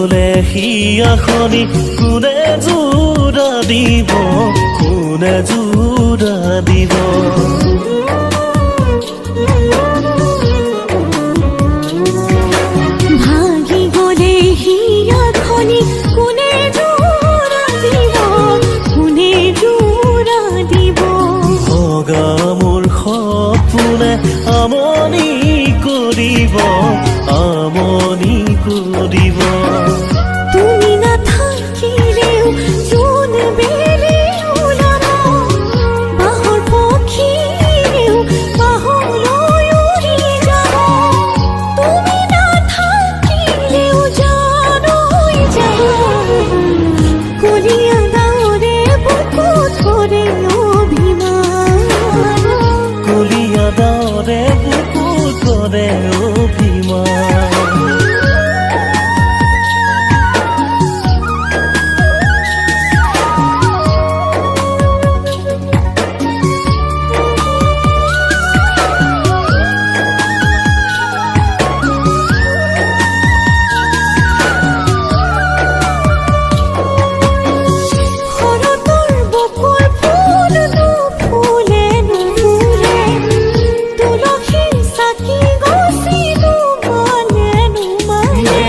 গলে হিয়াখনি কোনে জোৰা দিব, কোনে জোৰা দিব। ভাগি গলে হিয়াখনি কোনে জোৰা দিব, কোনে জোৰা দিব। ভগা মোৰ সপোনে আমনি কৰিব, আমনি কৰিব। তুমি নাথাকিলেও জোন বেলি ওলাব, বাহৰ পক্ষীয়েও বাহলৈ উৰি যাব। তুমি নাথাকিলেও জান হৈ যাব, কলীয়া ডাৱৰে বুকুত কৰে অভিমান। কলীয়া ডাৱৰে বুকুত কৰে অভিমান। শৰতৰ বকুল ফুল নুফুলে নুফুলে, তুলসীৰ চাকি গছি নুমানে নুমানে।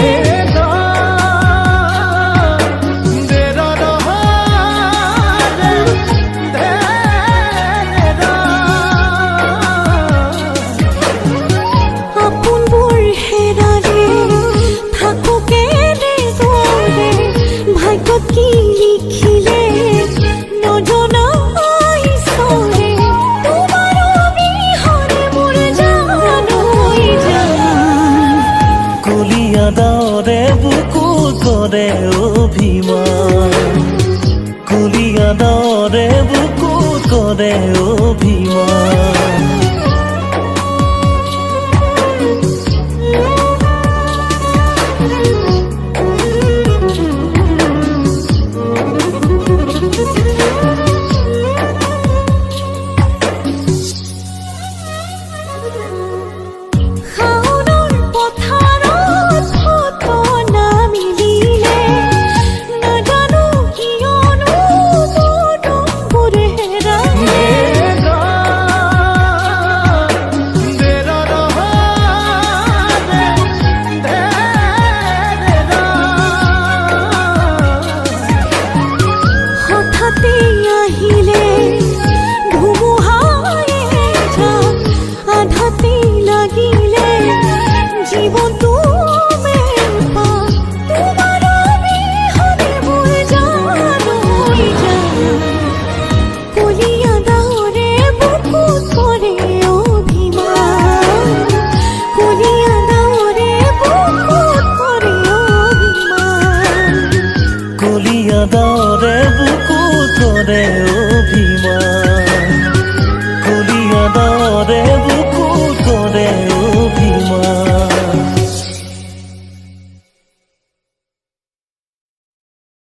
আপোনবোৰ হেৰালে থাকো কেনেদৰে, ভাগ্যত কি লিখিলে নজনা ঈশ্বৰে। তোমাৰ অবিহনে মোৰ জান হৈ যায়। কলীয়া ডাৱৰে বুকুত কৰে অভিমান।